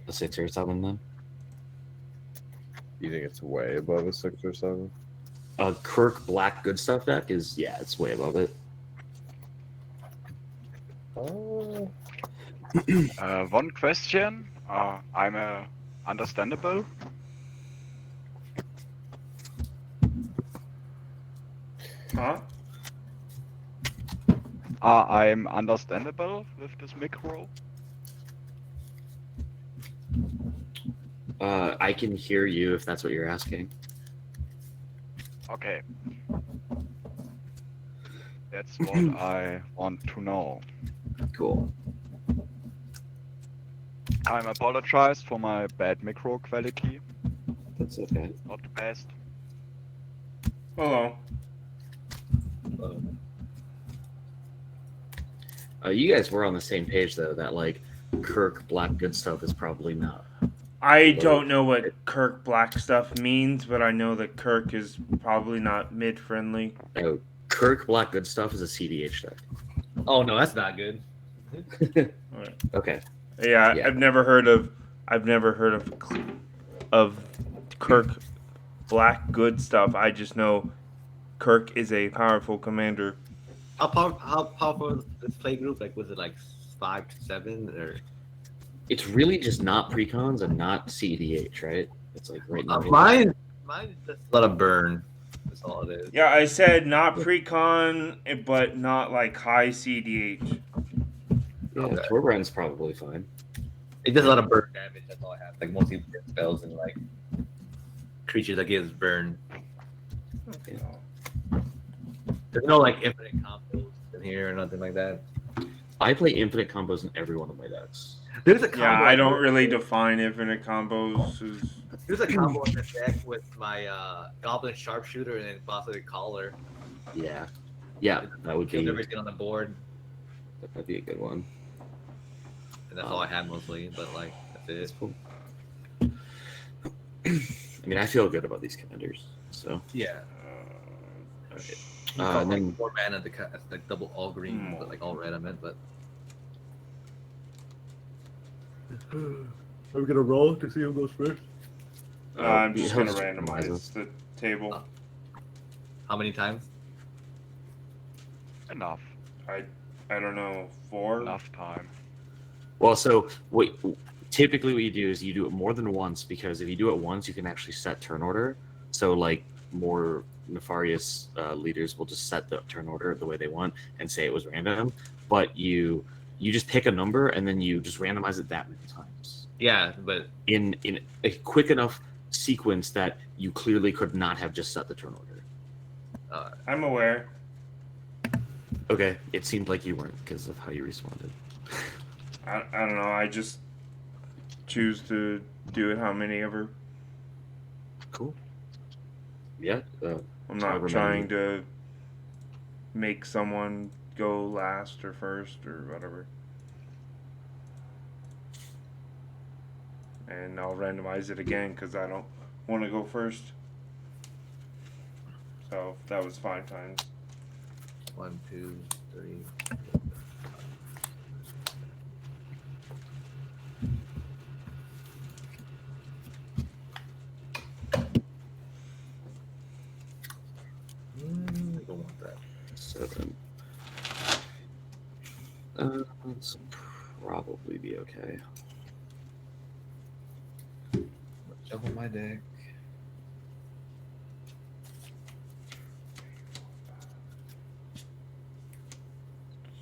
A 6 or 7 then. You think it's way above a 6 or 7? A Kirk Black Good Stuff deck is, yeah, it's way above it. Oh. One question. I'm understandable. Huh? I'm understandable with this micro. I can hear you if that's what you're asking. Okay. That's what I want to know. Cool. I apologize for my bad micro quality. That's okay. Not the best. Hello. You guys were on the same page though. That like Kirk Black Good Stuff is probably not. I don't know what Kirk Black Stuff means, but I know that Kirk is probably not mid-friendly. Oh, Kirk Black Good Stuff is a CDH deck. Oh no, that's not good. Okay. Yeah, Yeah. I've never heard of Kirk Black Good Stuff. I just know Kirk is a powerful commander. How powerful is this play group? Like, was it like 5 to 7 or? It's really just not precons and not CDH, right? It's like right now. Mine is just a lot of burn. That's all it is. Yeah, I said not pre-con, but not like high CDH. Yeah, Okay. Torbran's probably fine. It does a lot of burn damage. That's all I have. Like mostly burn spells and like creatures that gives burn. There's no like infinite combos in here or nothing like that. I play infinite combos in every one of my decks. There's a combo. Yeah, I don't really define infinite combos. There's a combo in the deck with my Goblin Sharpshooter and then possibly Caller. Yeah. Yeah, that would Killed be everything on the board, that'd be a good one. and that's all I have mostly. But like that's it. That's cool. I mean, I feel good about these commanders. So Yeah. okay. And then 4 mana that's like double all green, but like all red. I meant, but. Are we gonna roll to see who goes first? I'm just he'll gonna randomize the table. How many times? Enough. I don't know, 4. Enough time. Well, so typically what you do is you do it more than once, because if you do it once, you can actually set turn order. So like more nefarious leaders will just set the turn order the way they want and say it was random. But you just pick a number and then you just randomize it that many times. Yeah, but In a quick enough sequence that you clearly could not have just set the turn order. I'm aware. Okay, it seemed like you weren't because of how you responded. I don't know. I just choose to do it how many ever. Cool. Yeah. I'm I not remember. trying to make someone go last or first or whatever. And I'll randomize it again because I don't want to go first. So that was 5 times. 1, 2, 3. Don't want that. 7. This will probably be okay. Jump on my deck.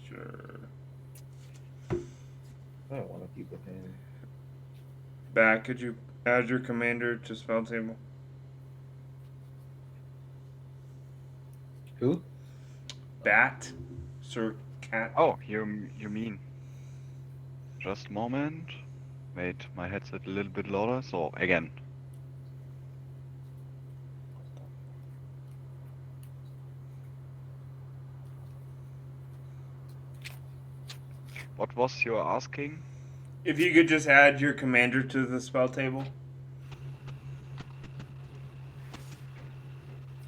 Sure. I don't want to keep with him. Back, could you add your commander to Spelltable? Who? Bat? Sir Cat? Oh, you mean? Just a moment. Made my headset a little bit louder. So again. What was you asking? If you could just add your commander to the Spelltable.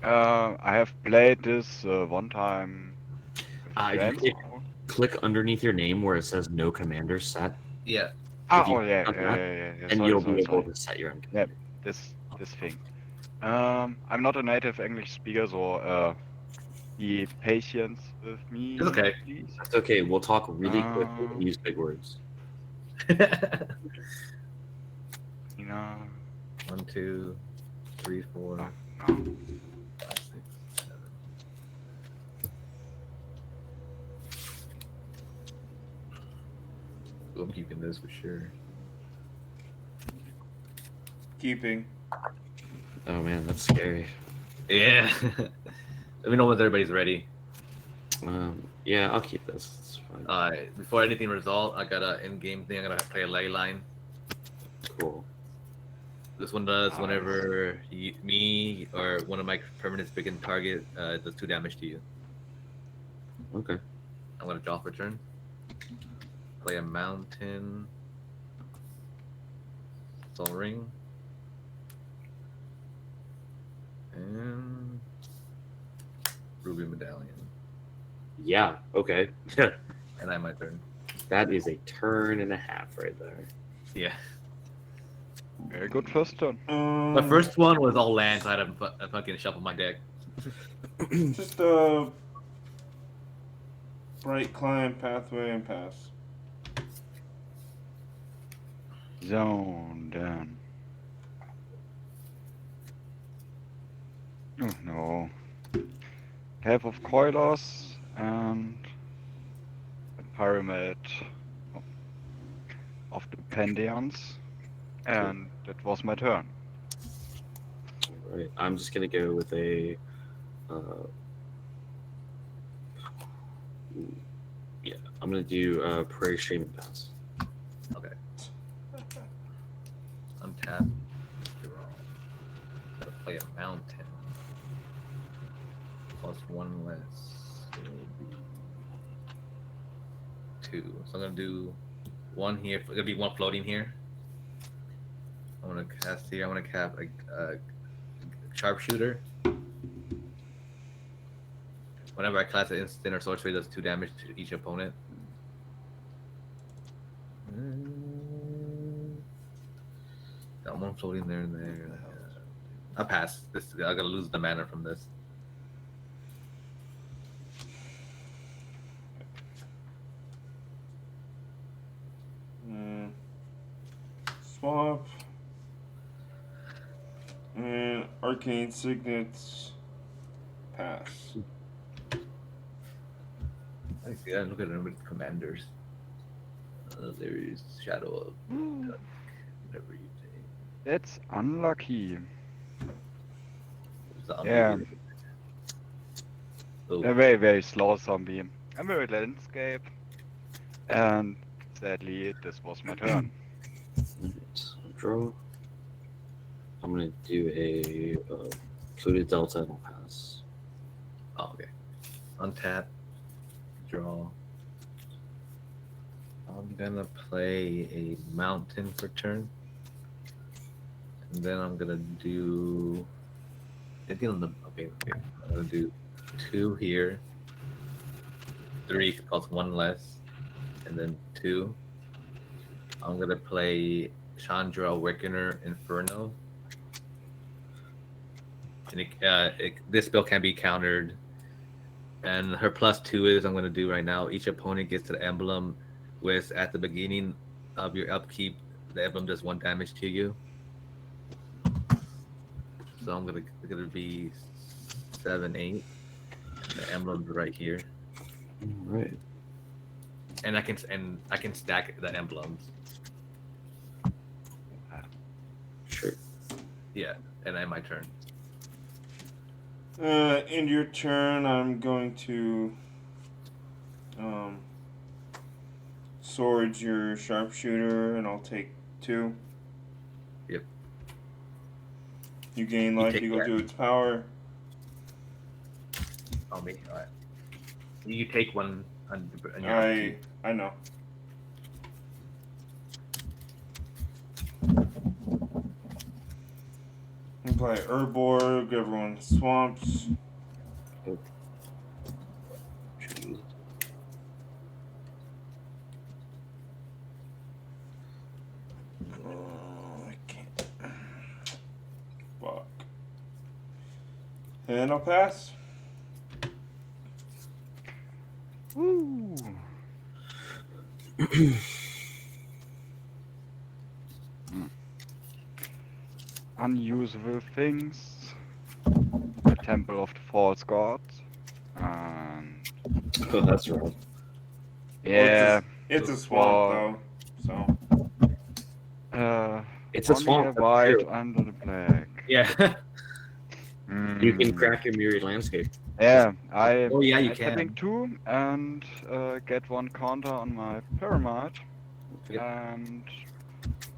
I have played this one time. with If friends. you click underneath your name where it says no commander set. Yeah. Ah, you oh yeah, click on that, yeah. and Sorry, you'll sorry, be able sorry. to set your own Yep. commander. This thing. I'm not a native English speaker, so be patient with me, It's okay. please. That's okay. We'll talk really quickly and Um, use big words. you know, 1, 2, 3, 4, oh, 5, no. 6, 7. I'm keeping this for sure. Keeping. Oh man, that's scary. Yeah. Let me know when everybody's ready. Yeah, I'll keep this. It's fine. Before anything resolved, I got an in-game thing. I'm gonna play a ley line. Cool. This one does Nice. whenever me or one of my permanents begin target, it does 2 damage to you. Okay. I'm gonna draw for turn. Play a mountain. Soul ring. And ruby medallion. Yeah. Okay. And I my turn. That is a turn and a half right there. Yeah. Very good first turn. My first one was all lands. I had a fucking shuffle my deck. Just a bright climb pathway and pass. Zone down. Oh no. Half of Coilos and a pyramid of the Pantheons. And that was my turn. All right. I'm just gonna go with a. Yeah, I'm gonna do Prairie Stream and pass. Okay. Untap. Draw. Gotta play a mountain. Plus 1 less. It will be 2. So I'm gonna do 1 here. It's gonna be 1 floating here. I'm gonna cast here. I'm gonna cast a sharpshooter. Whenever I cast an instant or sorcery, it does 2 damage to each opponent. Got 1 floating there and there. I'll pass. This I gotta lose the mana from this. Swap. And arcane signets. Pass. I see. I look at them with commanders. There is Shadow of Duck. Whatever you take. That's unlucky. Zombie. Yeah. Oh, A very, very slow zombie. I'm a landscape. And sadly, this was my turn. Alright, draw. I'm gonna do a Fluted Delta and I'll pass. oh, okay. Untap. Draw. I'm gonna play a mountain for turn. And then I'm gonna do. Okay. I'm gonna do 2 here. 3 costs 1 less. And then 2. I'm gonna play Chandra Awakener Inferno. And this spell can be countered. And her +2 is I'm gonna do right now. Each opponent gets the emblem with at the beginning of your upkeep, the emblem does 1 damage to you. So I'm gonna be 7, 8. And the emblem's right here. Alright. And I can stack the emblems. Sure. Yeah, and then my turn. End your turn. I'm going to sword your sharpshooter, and I'll take 2. Yep. You gain You life take equal that. to its power. I'll make all right. You take 1 on your upkeep. I know. You play Urborg, everyone swamps. I can't. Fuck. And I'll pass. Woo. Unusable things. The Temple of the False Gods. And Oh, that's rough. yeah, It's a swamp though, so. It's a only swamp. a That's white true. under the black. Yeah. You can Mm. crack your mirrored landscape. Yeah, I Oh, yeah, you I tapping can. 2 and get 1 counter on my pyramid. Yep. And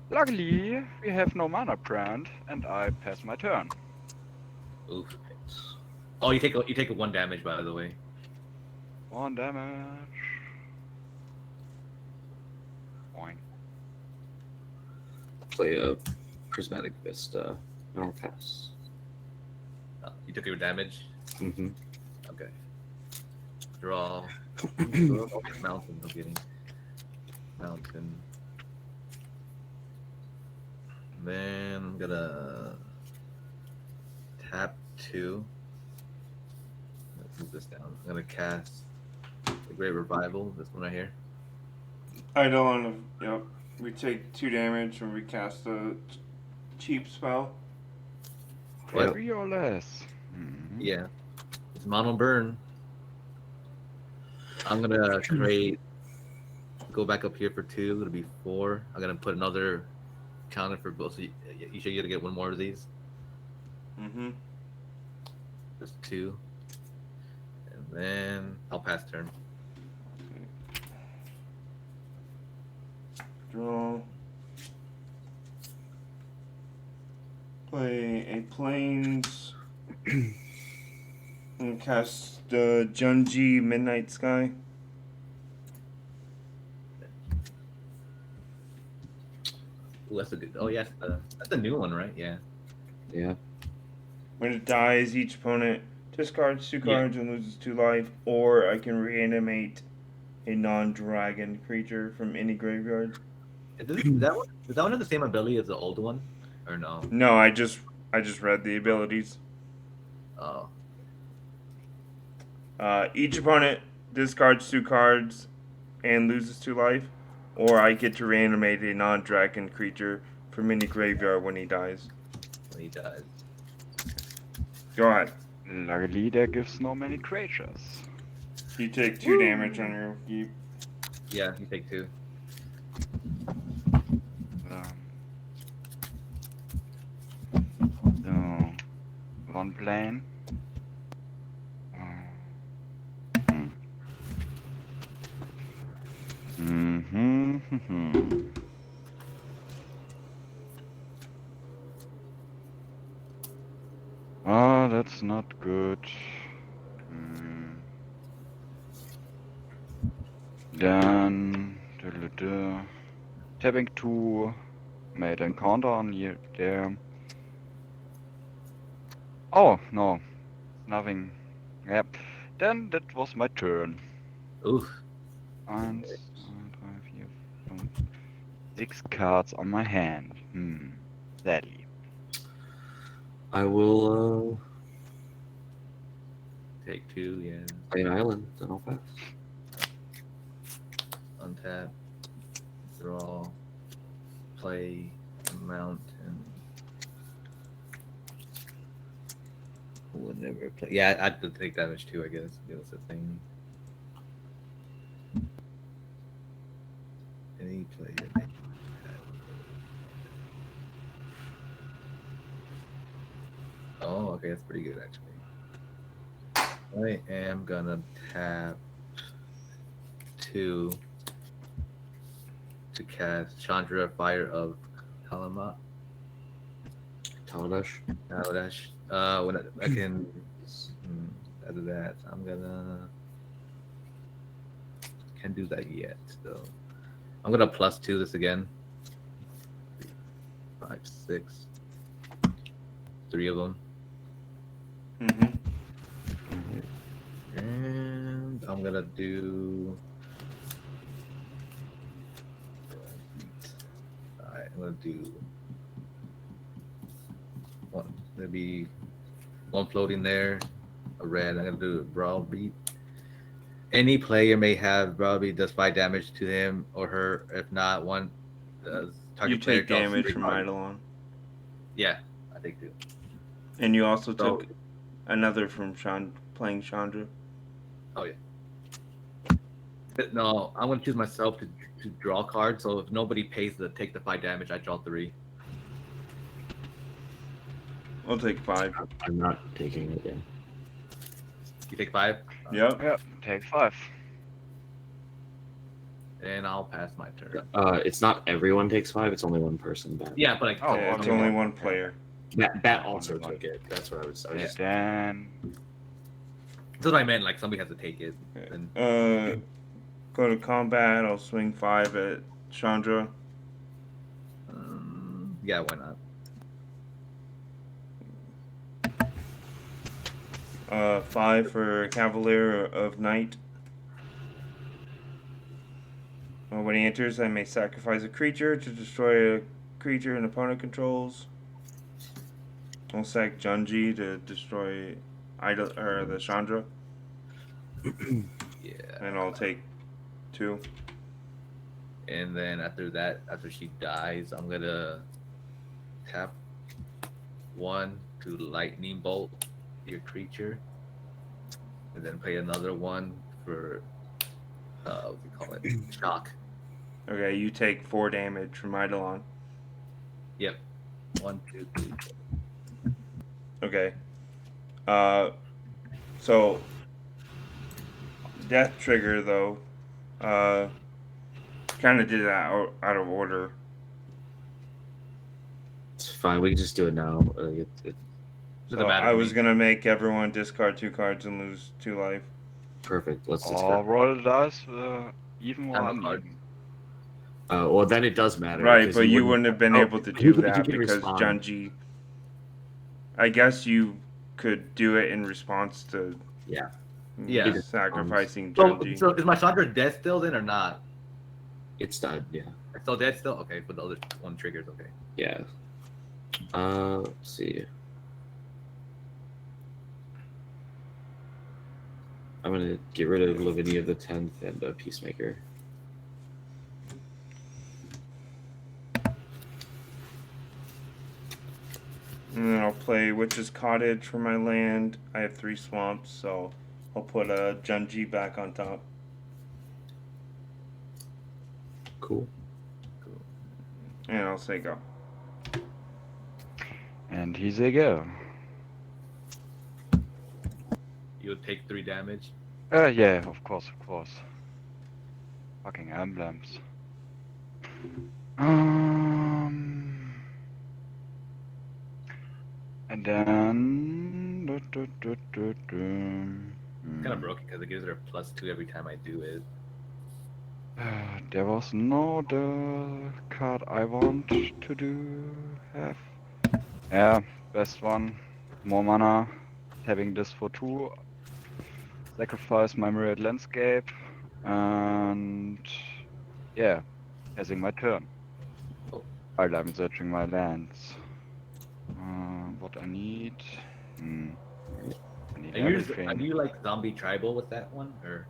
luckily we have no mana brand, and I pass my turn. Oof. Oh, you take 1 damage, by the way. 1 damage. Boing. Play a prismatic vista. And I'll pass. You took your damage. Mm-hmm. Okay. Draw. Mountain. I'm getting mountain. Then I'm gonna tap 2. Let's move this down. I'm gonna cast the Great Revival. This one right here. I don't want to. Yep. We take 2 damage when we cast a cheap spell. What? 3 or less. Mhm. Yeah. It's mono burn. I'm gonna create. Go back up here for 2. It'll be 4. I'm gonna put another counter for both. So you should get to get 1 more of these. Mm-hmm. Just 2. And then I'll pass turn. Draw. Play a plains. And cast the Junji Midnight Sky. Ooh, that's a good. Oh yeah, that's a new one, right? Yeah. Yeah. When it dies, each opponent discards 2 Yeah. cards and loses 2 life, or I can reanimate a non-dragon creature from any graveyard. Does that one have the same ability as the old one, or no? No, I just read the abilities. Oh, Each opponent discards 2 cards and loses 2 life, or I get to reanimate a non-dragon creature from any graveyard when he dies. when he dies. Go ahead. Luckily there gives no many creatures. You take 2 damage on your keep. Yeah, you take 2. So, 1 plane. Mm-hmm. Oh, that's not good. Then tapping 2, made an counter on here there. Oh no, nothing. Yep. Then that was my turn. Oof. 1, 2, 3, 4, 5, 6 cards on my hand. Sadly. I will Take 2. Yeah. play an island, then I'll pass. Untap. Draw. Play a mountain. Would never play. Yeah, I have to take damage too. I guess that's the thing. Any player. Oh, okay, that's pretty good actually. I am gonna tap 2 to cast Chandra Fire of Talamat. Taladash. Talash. When I can out of that, I'm gonna can't do that yet. So I'm gonna +2 this again. 5, 6, 3 of them. Mm-hmm. And I'm gonna do. Alright, I'm gonna do one. There'll be one floating there, a red. I'm gonna do a browbeat. Any player may have browbeat does 5 damage to him or her. If not, one target You player take draws damage 3 from cards. Eidolon. Yeah, I think too. And you also So- took another from playing Chandra. Oh yeah. No, I'm gonna choose myself to draw cards. So if nobody pays to take the 5 damage, I draw 3. I'll take 5. I'm not taking it. Yeah. You take 5, Yep. Yeah, take 5. and I'll pass my turn. It's not everyone takes 5. It's only one person. Bat. Yeah, but like, Oh, Yeah, it's only only one. one player. Bat Oh, also only one. took it. That's what I was. And Just, then that's what I meant. Like somebody has to take it. And Go to combat. I'll swing 5 at Chandra. yeah, why not? 5 for Cavalier of Night. When he enters, I may sacrifice a creature to destroy a creature an opponent controls. I'll sack Junji to destroy the Chandra, Yeah. and I'll take 2. And then after that, after she dies, I'm gonna tap 1 to lightning bolt your creature, and then play another 1 for what do you call it? Shock. Okay, you take 4 damage from Eidolon. Yep. 1, 2, 3. Okay. So death trigger though, kind of did that out of order. it's fine. We can just do it now. Doesn't So matter I to was me. gonna make everyone discard 2 cards and lose 2 life. Perfect. Let's I'll discard. roll the dice, even or I'm a card. uneven. Well, then it does matter. Right, 'cause but you wouldn't have been oh, able to you do can- you that can because respond. Junji. I guess you could do it in response to Yeah. Yeah. sacrificing So, Junji. so is my Chandra dead still then or not? It's done. Yeah. It's still dead still? Okay, but the other 1 triggers, okay. Yeah. Let's see. I'm gonna get rid of Lavinia of the 10th and Peacemaker. And then I'll play Witch's Cottage for my land. I have 3 swamps, so I'll put a Junji back on top. Cool. And I'll say go. And he's a go. You would take 3 damage. Yeah, of course. Fucking emblems. And then Kind of broken because it gives her a +2 every time I do it. there was no the card I want to have. Yeah, best one. More mana. Having this for 2. Sacrifice my Mirrored Landscape. And yeah, passing my turn. Oh. While I'm searching my lands. What I need. I need everything. Are you like zombie tribal with that one or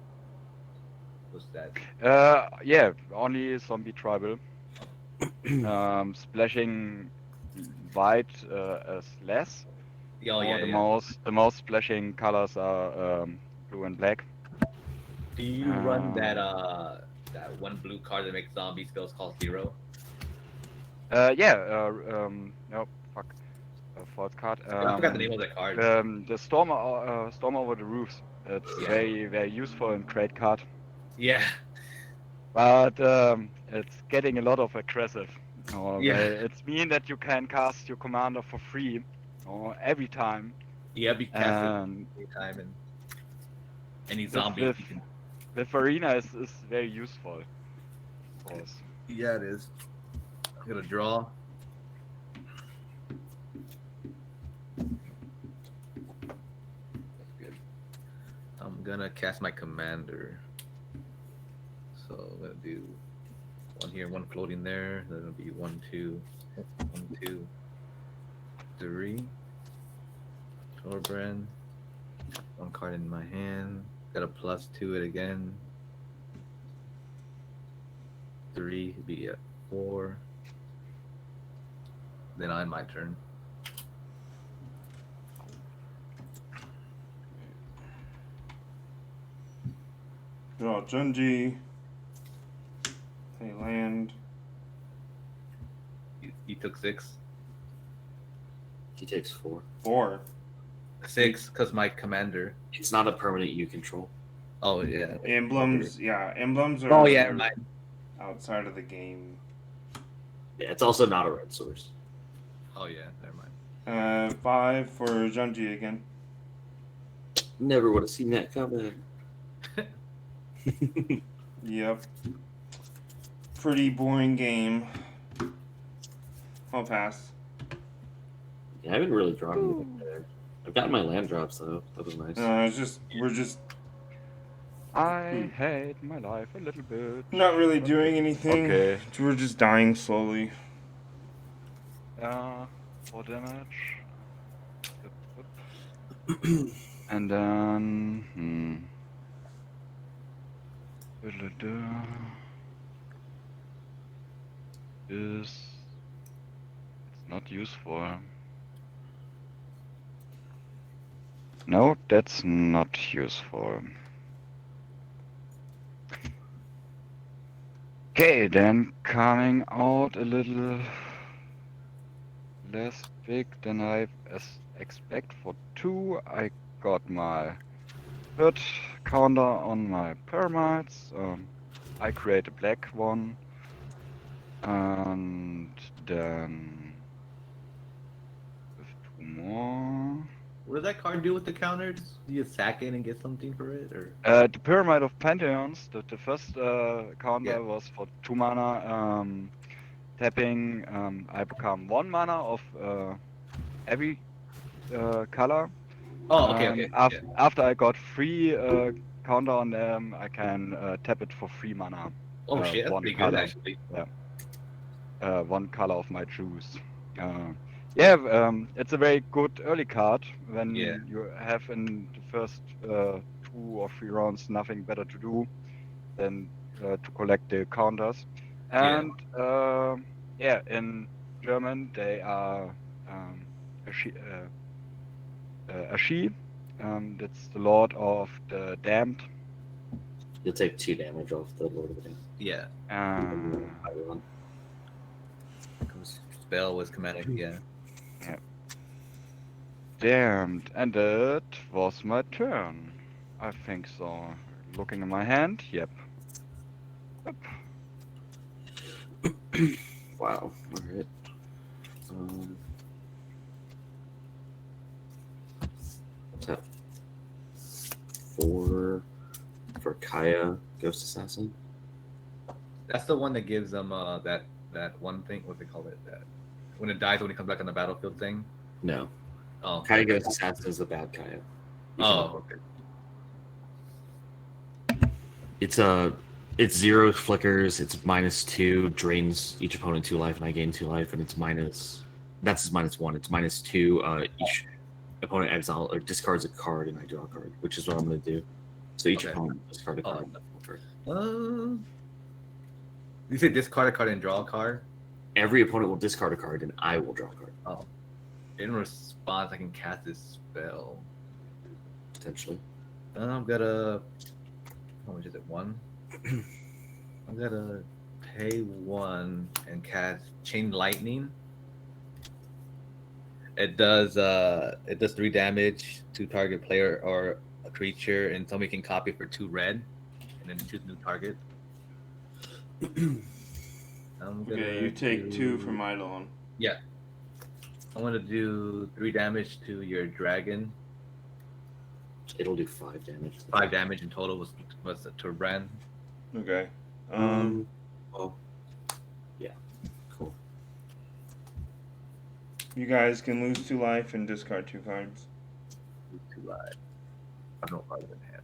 what's that? Yeah, only zombie tribal. Splashing white is less. Oh yeah, The most splashing colors are blue and black. Do you run that 1 blue card that makes zombie spells called 0? No, fuck. False card. I forgot the name of that card. The storm over the roofs. It's Yeah. very, very useful and great card. Yeah. But it's getting a lot of aggressive. Yeah. It's mean that you can cast your commander for free, or every time. Yeah, be cast And every time and any zombie. with arena is very useful. Of course. Yeah, it is. I'm gonna draw. That's good. I'm gonna cast my commander. So I'm gonna do 1 here, 1 floating there. Then it'll be 1, 2. 1, 2, 3. Torbrand. 1 card in my hand. Got a +2 it again. 3 would be at 4. Then on my turn. Draw Junji. Play land. You took 6. He takes 4. 4. 6 because my commander. It's not a permanent you control. Oh yeah. Emblems, yeah, emblems are Oh yeah. Never mind. outside of the game. Yeah, it's also not a red source. Oh yeah. Never mind. 5 for Junji again. Never would have seen that coming. Yep. Pretty boring game. I'll pass. Yeah, I haven't really drawn anything there. I've gotten my land drops though. That was nice. It's just we're just I hate my life a little bit. not really doing anything. Okay. We're just dying slowly. 4 damage. And then. Is. It's not useful. No, that's not useful. Okay, then coming out a little less big than I expect for 2. I got my third counter on my pyramids. I create a black one, and then with 2 more. What does that card do with the counters? Do you sack it and get something for it, or? The Pyramid of Pantheons, the first counter Yeah. was for 2 mana. Tapping, I become 1 mana of every color. Oh, okay. Yeah. After I got 3 counter on them, I can tap it for 3 mana. Oh shit, that's 1 pretty color. good actually. 1 color of my choose. Yeah, it's a very good early card when Yeah. you have in the first 2 or 3 rounds nothing better to do than to collect the counters. And yeah, in German they are a she. That's the Lord of the Damned. You'll take 2 damage off the Lord of the Damned. Yeah. Everyone. Spell was commanded. Yeah. Damned, and that was my turn. I think so. Looking in my hand, yep. Wow. All right. What's that? 4 for Kaya, Ghost Assassin. That's the one that gives them that one thing. What do they call it? That when it dies, when it comes back on the battlefield thing. No. Oh. Kaya Ghost Assassin is the bad Kaya. Oh. Okay. It's 0 flickers. It's -2, drains each opponent 2 life, and I gain 2 life, and it's minus. That's -1. It's -2. Each opponent exile or discards a card, and I draw a card, which is what I'm going to do. So each Okay. opponent discard a card. You say discard a card and draw a card. Every opponent will discard a card, and I will draw a card. Oh. In response, I can cast this spell. Potentially. I'm gonna. How much is it? 1. I'm gonna pay 1 and cast Chain Lightning. It does 3 damage to target player or a creature, and somebody can copy it for 2 red, and then choose new target. Okay, you take 2 from Eidolon. Yeah. I'm gonna do 3 damage to your dragon. It'll do 5 damage. 5 damage in total was to Bran. Okay. Well, yeah, cool. You guys can lose 2 life and discard 2 cards. 2 live. I don't know cards in hand.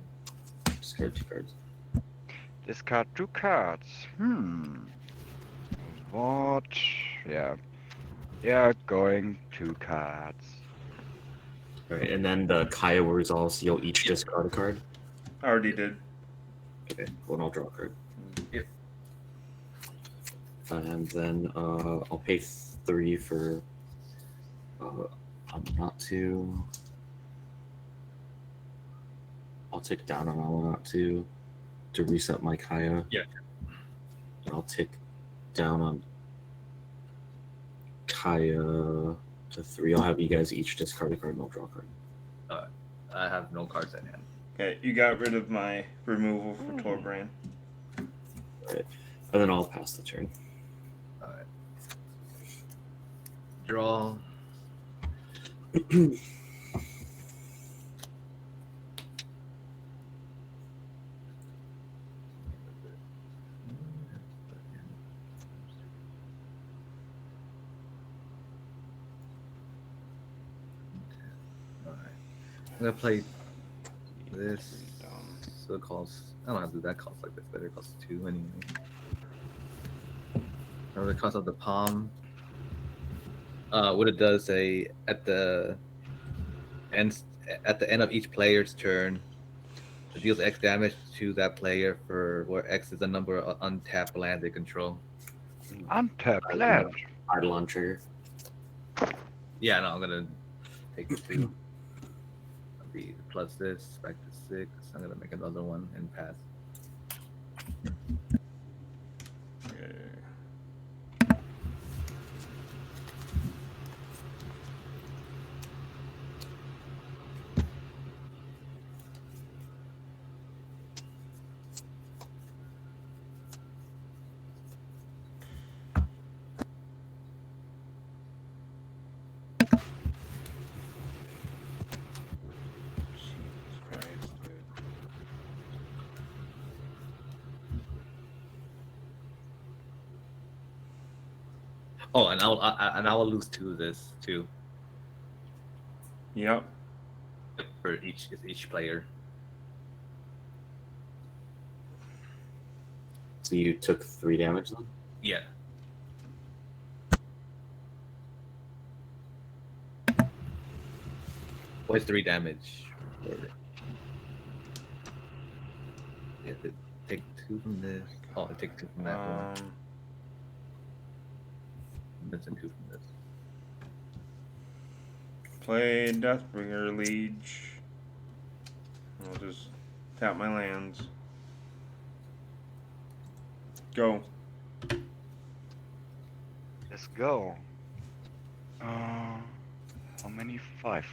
Discard 2 cards. Discard 2 cards. What? Yeah. Yeah, going 2 cards. All right, and then the Kaya will resolve, so you'll each discard a card. I already did. Okay, well, I'll draw a card. Yep. And then I'll pay 3 for not to. I'll take down on not to reset my Kaya. Yeah. And I'll tick down on Kaya to 3. I'll have you guys each discard a card and I'll draw a card. I have no cards in hand. Okay, you got rid of my removal for Torbrand. And then I'll pass the turn. Alright. Draw. Alright. I'm gonna play this. So it costs. I don't have to do that cost like this, but it costs 2 anyway. Or the cost of the palm. What it does say at the end of each player's turn, it deals X damage to that player for where X is the number of untapped land they control. Untapped land. Idle on trigger. Yeah, no, I'm gonna take 2. Be plus this back to 6. I'm gonna make another one and pass. Okay. Oh, and I will lose 2 of this too Yep. for each player. So you took 3 damage then? Yeah. What's 3 damage? Yeah, take 2 from this. Oh, I take 2 from that one. That's a 2 from this. Play Deathbringer Liege. I'll just tap my lands. Go. Let's go. How many? 5.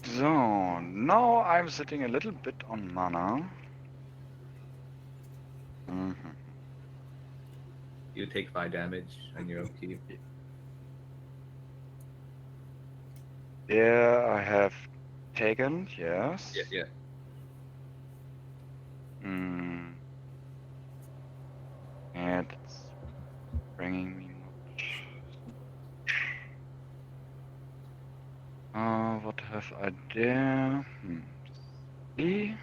So now I'm sitting a little bit on mana. You take 5 damage and you're okay. Yeah, I have taken, yes. Yeah. And it's bringing me much. What have I there? See.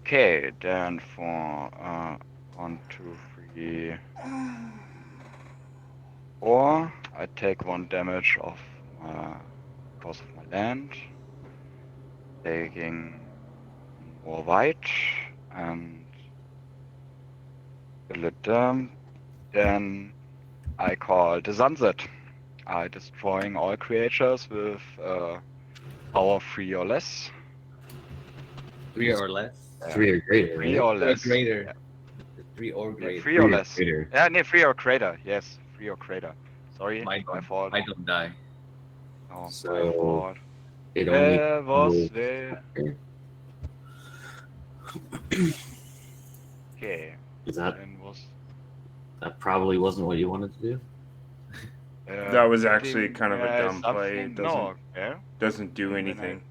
Okay, then for 1, 2, 3, 4, I take 1 damage of because of my land, taking more white and kill it down. Then I call the sunset. I destroying all creatures with power 3 or less. 3 or less. 3 or greater. 3 right? or less. Greater. Yeah. 3 or Yeah, greater. 3 or less. Greater. Yeah, no, 3 or greater. Yes, 3 or greater. Sorry, My fault. I don't die. Oh, my So fault. it only There was goes- there. Okay. Is that And was probably wasn't what you wanted to do? That was actually something- kind of a yeah, dumb play. something- It No, yeah. doesn't do And then anything.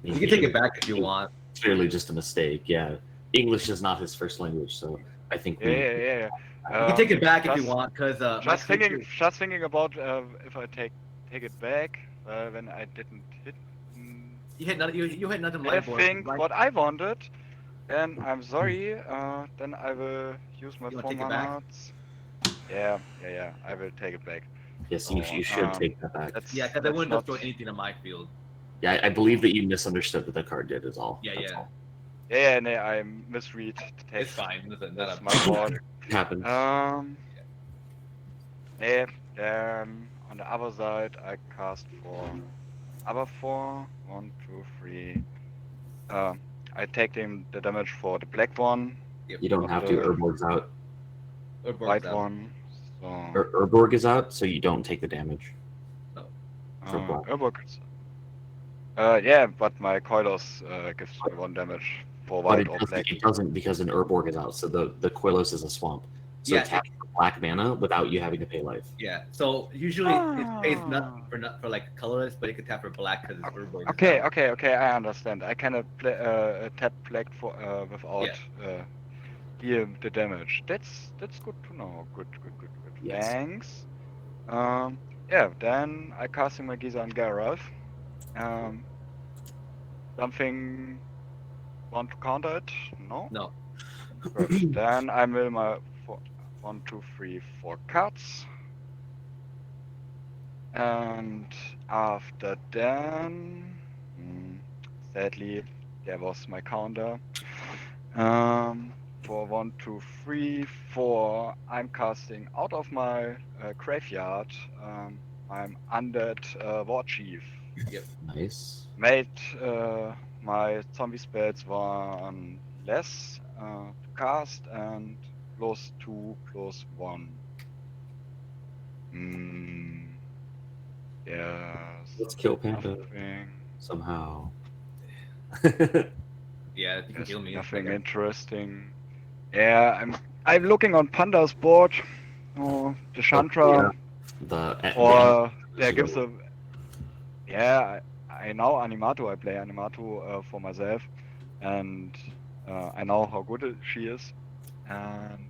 You can take it back if you want. Clearly, just a mistake. Yeah, English is not his first language, so I think Yeah. You can take it back if you just- want, because Just thinking about if I take it back. when I didn't hit. You hit nothing. You hit nothing I live board. think Right? what I wanted. Then I'm sorry. Then I will use my You wanna 4 take it back? mana. Yeah. I will take it back. Yes, Oh, you should take that back. That's Yeah, because I that's wouldn't not. destroy anything on my field. Yeah, I believe that you misunderstood what the card did. Is all. Yeah, That's yeah. all. Yeah, no, I misread the It's text. fine. Listen, That's not my fault. It happens. Yeah. Then on the other side, I cast for other 4. 1, 2, 3. I take the damage for the black one, You don't have to. Urborg's out. white one. So Urborg is out, so you don't take the damage. For black. Urborg. Yeah, but my Koilos gives me 1 damage for But white or black. it doesn't because an Urborg is out, so the Quillos is a swamp. So Yeah, tap for black mana without you having to pay life. Yeah. So usually it pays nothing for like colorless, but it could tap for black because it's Urborg. Okay, I understand. I cannot tap black for without deal the damage. That's good to know. Good. Yes. Thanks. Yeah. Then I casting my Giza and Geralf. Something want to counter it? No. No. Good. Then I mill my 1, 2, 3, 4 cards. And after then, sadly, there was my counter. For 1, 2, 3, 4, I'm casting out of my graveyard. I'm undead war chief. Nice. Made my zombie spells one less to cast and +2/+1. Yes. Let's kill Panda Nothing. somehow. Yeah, you can kill me. Nothing interesting. Yeah, I'm looking on Panda's board. Oh, the Chantra. Or there gives a. Yeah, I know Animato. I play Animato for myself, and I know how good she is. And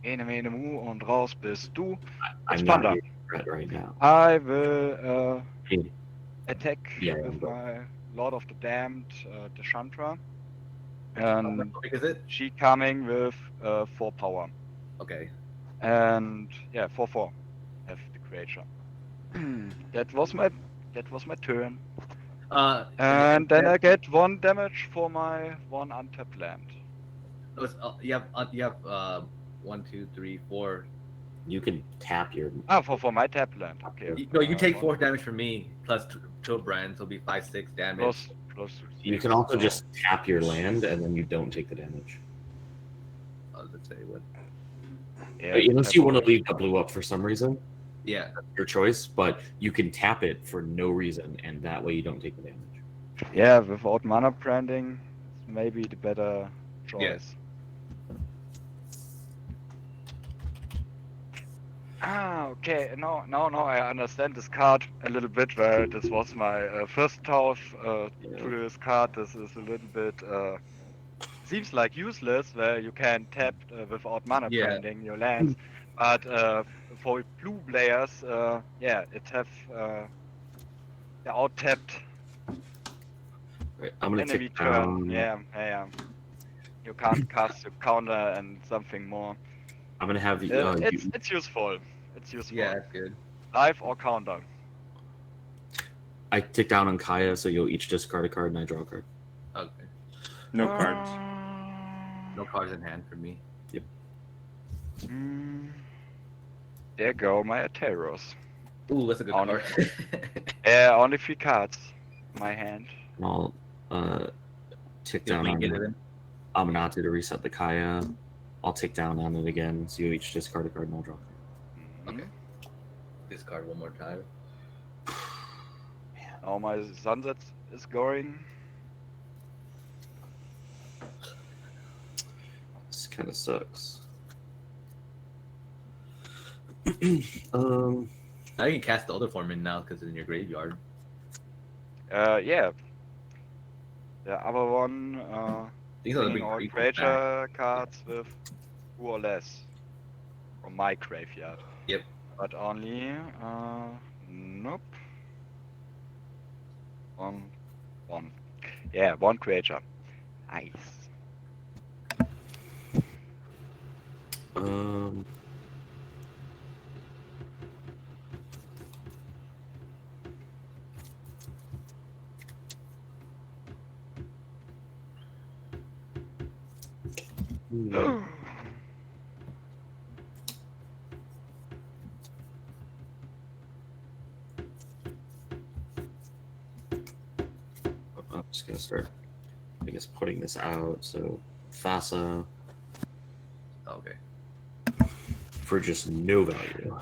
Ene Mu und raus bist du. It's I'm Panda. not regret right now. I will Hey, attack Yeah, with but- my Lord of the Damned, the Chantra. And How big is it? she coming with 4 power. Okay. And yeah, 4/4 have the creature. that was my turn. And then I get 1 damage for my 1 untapped land. You have 1, 2, 3, 4. You can tap your. For my tap land. Okay. No, you take 4 damage from me plus Brand, so it'll be 5, 6 damage. Plus You can also just tap your land and then you don't take the damage. Let's say what? Yeah, Unless you want to leave the blue up for some reason, Yeah. your choice. But you can tap it for no reason, and that way you don't take the damage. Yeah, without mana branding, it's maybe the better choice. Okay. No, I understand this card a little bit. Well, this was my first thought to this card. This is a little bit seems like useless, where you can tap without mana branding your lands. But for blue players, it have the out tapped Right, I'm gonna enemy take turn. down. Yeah. You can't cast your counter and something more. I'm gonna have the. It's useful. It's useful. Yeah, that's good. Live or counter. I take down on Kaya, so you'll each discard a card and I draw a card. Okay. No cards. No cards in hand for me. There go my Ateros. Ooh, that's a good Only- card. Only 3 cards in my hand. And I'll tick Just down wing on it in. Aminatu to reset the Kaya. I'll tick down on it again, so you each discard a card and I'll draw a card. Okay. Discard one more time. Now my sunset is going. This kind of sucks. Now you can cast the other form in now because it's in your graveyard. Yeah. The other one, These are the bringing big all creatures creature cards with 2 or less from my graveyard. Yep. But only, nope. One. Yeah, one creature. Nice. Um. hmm. I'm just gonna start, I guess, putting this out. So Thassa Okay. for just no value.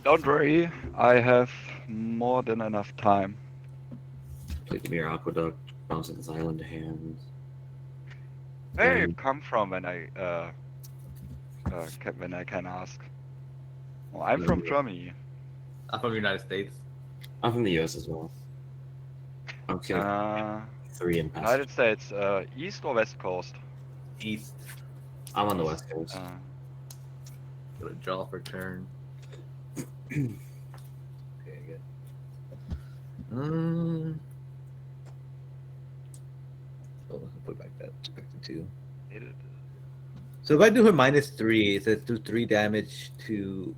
Don't worry, I have more than enough time. Play the Mirror Aqueduct, bouncing this island to hand. Where you Then come from when when I can ask? Well, I'm from Germany. I'm from the United States. I'm from the US as well. I'm just gonna Uh, 3 in passive. United States, East or West Coast? East. I'm on the West Coast. Gonna draw for turn. Okay, good. Oh, I'll put back to 2. So if I do her -3, it says do 3 damage to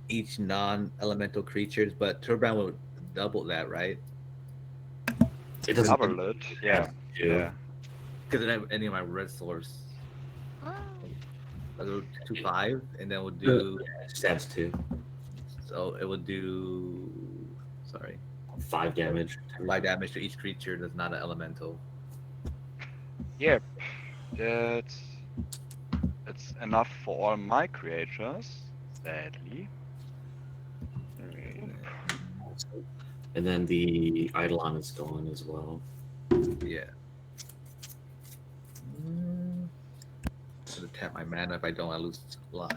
each non-elemental creatures, but Turbine will double that, right? It doesn't Double it, yeah. do. Yeah. Because I don't have any of my red source. I'll go 2/5, and then we'll do. It just adds 2. So it will do. Sorry, 5 damage. 5 damage to each creature that's not an elemental. Yep. That's enough for all my creatures, sadly. And then the Eidolon is gone as well. Yeah. I'm gonna tap my mana. If I don't, I lose life.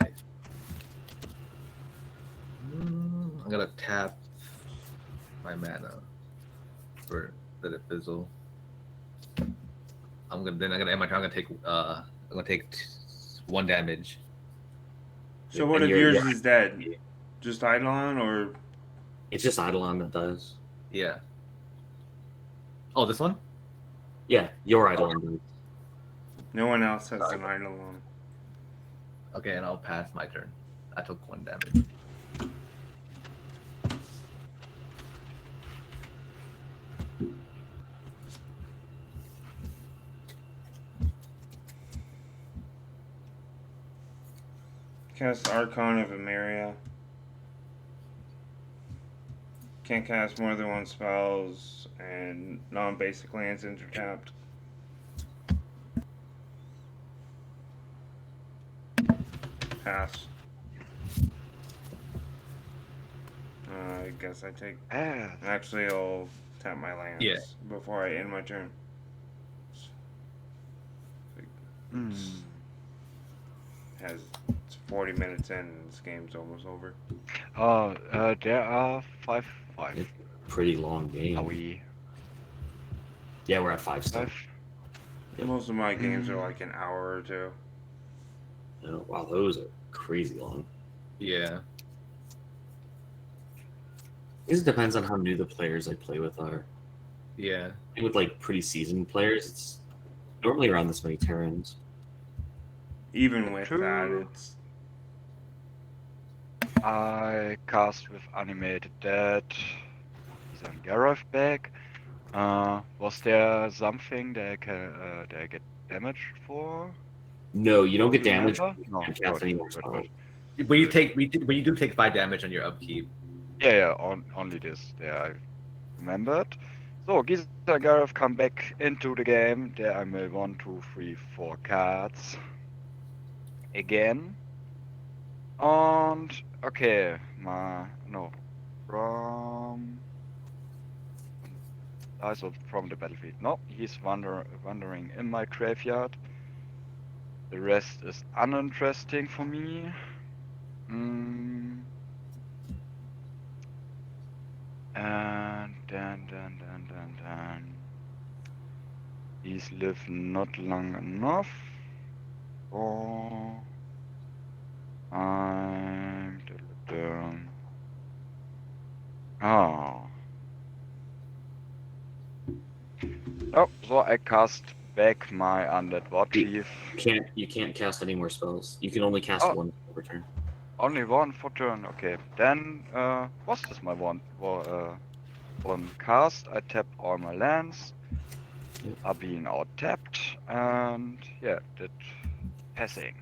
I'm gonna tap my mana for the fizzle. I'm gonna end my turn. I'm gonna take 1 damage. So what And of you're- yours is dead? Just Eidolon or It's just Eidolon that does. Yeah. Oh, this one? Yeah, your Eidolon does. no one else has an Eidolon? Okay, and I'll pass my turn. I took 1 damage. Cast Archon of Emeria. Can't cast more than 1 spells and non-basic lands intertapped. Pass. I guess I take. Ah, Actually, I'll tap my lands Yeah. before I end my turn. It's 40 minutes in and this game's almost over. There are 5. It's a pretty long game. Are we Yeah, we're at 5 still. 5? Yep. Most of my games are like an hour or 2. Oh, wow, those are crazy long. Yeah. I guess it depends on how new the players I play with are. Yeah. With like pretty seasoned players, it's normally around this many turns. Even with that, True. it's I cast with Animated Dead. Zangarov back. Was there something that I get damage for? No, you don't get Do you damage. remember? No. You can't cast any more Good. spells. But you do take 5 damage on your upkeep. Yeah, only this. There I remembered. So Zangarov come back into the game. There I may 1, 2, 3, 4 cards. Again. And okay, from so from the battlefield. No, he's wandering in my graveyard. The rest is uninteresting for me. And then he's lived not long enough. Oh, I'm oh. Oh, so I cast back my Undead War Chief. You can't cast any more spells. You can only cast Oh. one per turn. Only one for turn. Okay, then was this my one? On cast, I tap all my lands. Yep. Are being out tapped, and yeah, did passing.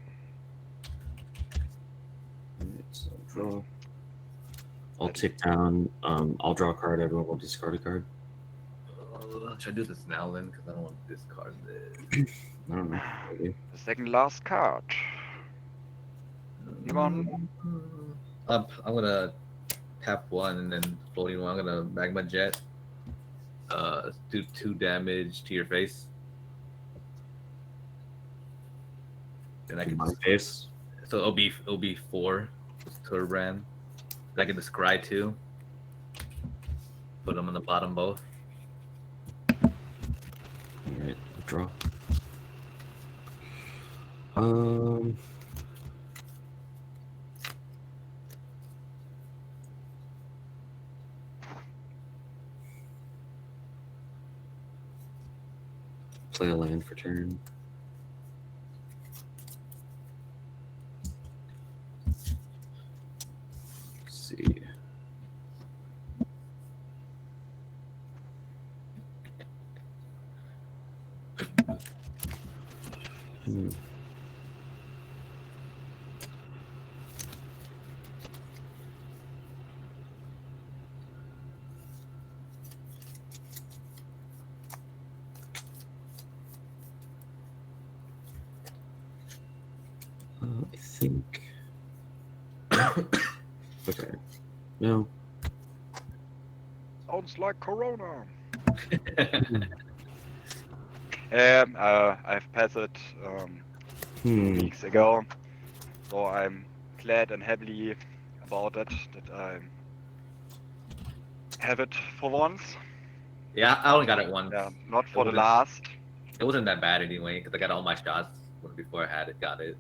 Alright, so draw. I'll tick down. I'll draw a card. Everyone will discard a card. Should I do this now then? Because I don't want to discard this. I don't know. Maybe. The second last card. Anyone? I'm gonna tap one and then floating one. I'm gonna magma jet. Do 2 damage to your face. And I In can my face. so it'll be 4 to brand. I can describe 2. Put them on the bottom both. Alright, draw. Play a land for turn. Let's see. Hmm. I think. Okay. No. Sounds like Corona. I've passed it weeks ago, so I'm glad and happy about it that I have it for once. Yeah, I only got it once. Yeah, not for the Okay. last. It wasn't that bad anyway because I got all my shots before I got it.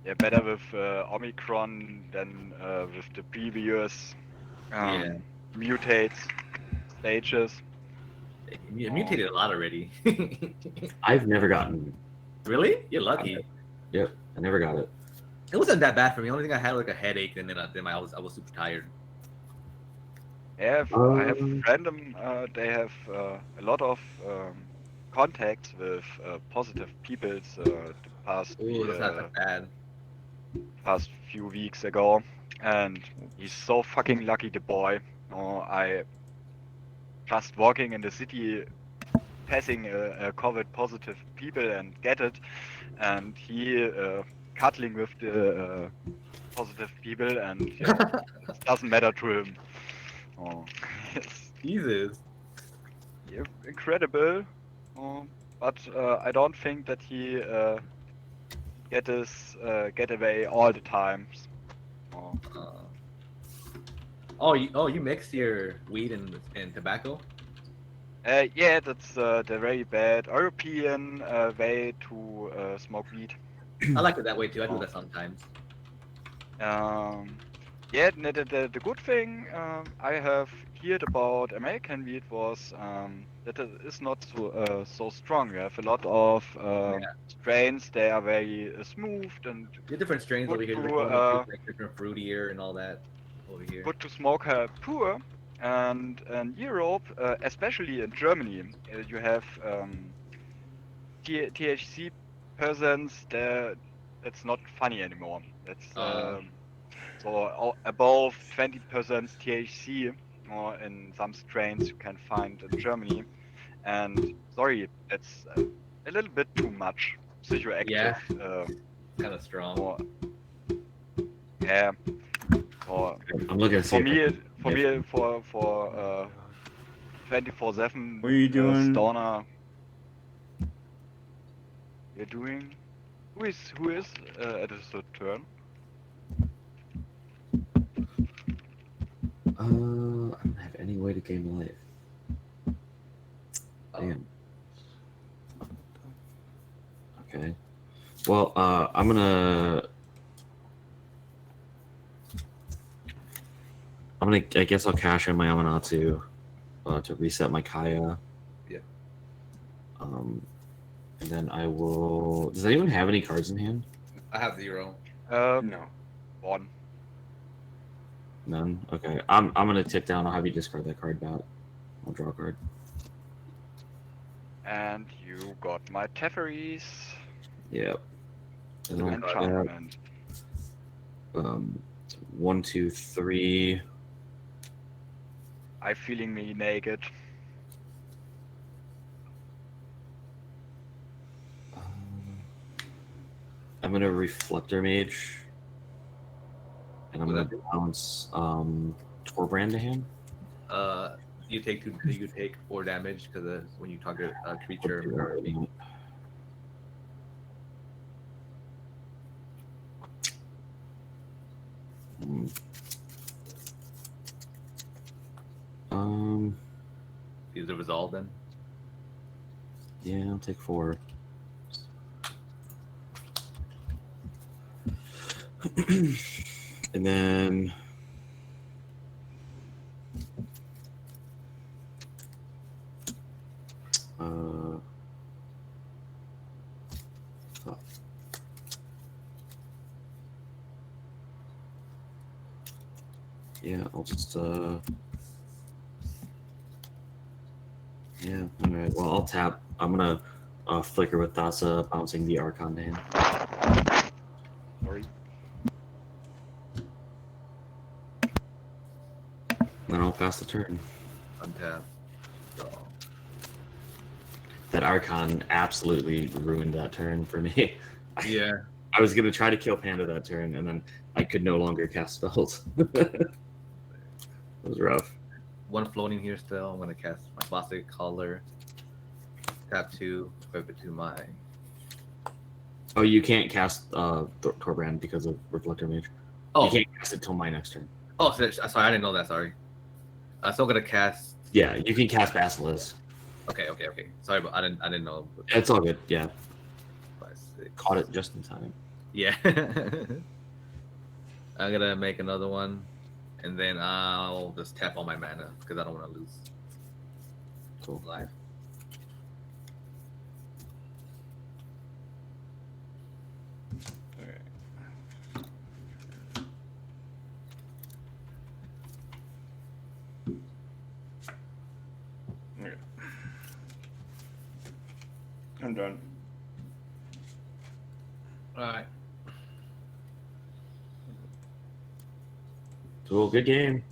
Yeah, better with Omicron than with the previous Yeah. mutates stages. It mutated a lot already. I've never gotten. Really? You're lucky. Yep, I never got it. It wasn't that bad for me. The only thing I had like a headache, and then I was super tired. Yeah, I have random. They have a lot of contacts with positive people the Ooh, that's not that bad. past few weeks ago, and he's so fucking lucky, the boy. I just walking in the city, passing a COVID positive people and get it, and he cuddling with the positive people, and yeah, it doesn't matter to him. Oh, yes. Jesus. Yeah, incredible. But I don't think that he get away all the times. You mix your weed and tobacco? Yeah, that's the very bad European way to smoke weed. I like it that way too. I do that sometimes. Yeah, the good thing I have heard about American weed was that it is not so strong. You have a lot of strains. They are very smooth and The different strains good over here. to, Like different fruitier and all that over here. good to smoke pure. And in Europe, especially in Germany, you have THC presence there. That's not funny anymore. That's so above 20% THC, or in some strains you can find in Germany. And sorry, it's a little bit too much psychoactive. Yeah. Kind of strong. Or, yeah. Or I'm looking at for me, for 24/7 What are you doing? stoner. You're doing. Who is at his turn? I don't have any way to gain life. Damn. Okay. Well, I'm gonna. I guess I'll cash in my Amanatu to reset my Kaya. Yeah. And then I will. Does anyone have any cards in hand? I have 0. No. 1. None. Okay. I'm gonna tip down. I'll have you discard that card back. I'll draw a card. And you got my Teferi's Yep. And then I'll draw that. enchantment. 1, 2, 3. I feeling me naked. I'm gonna Reflector Mage. And I'm Would gonna that- bounce Torbrand to hand. You take 4 damage because when you target a creature or use the resolve then. Yeah, I'll take 4. And then fuck. Yeah, I'll just yeah, alright. Well, I'll tap. I'm gonna flicker with Thassa, bouncing the Archon to hand. Sorry. Then I'll pass the turn. Untap. Draw. That Archon absolutely ruined that turn for me. Yeah. I was gonna try to kill Panda that turn, and then I could no longer cast spells. It was rough. 1 floating here still. I'm gonna cast my classic color. Tap 2, equip it to my. Oh, you can't cast Torbrand because of Reflector Mage. Oh, You can't cast it till my next turn. oh, sorry, I didn't know that. Sorry. So I'm gonna cast. Yeah, you can cast Basilisk. Okay. Sorry, but I didn't know. It's all good. Yeah, 5, 6. caught it just in time. Yeah. I'm gonna make another one, and then I'll just tap all my mana because I don't want to lose Cool. life. Okay. Okay. I'm done. All right. Cool. Good game.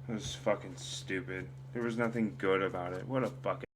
It was fucking stupid. There was nothing good about it. What a fucking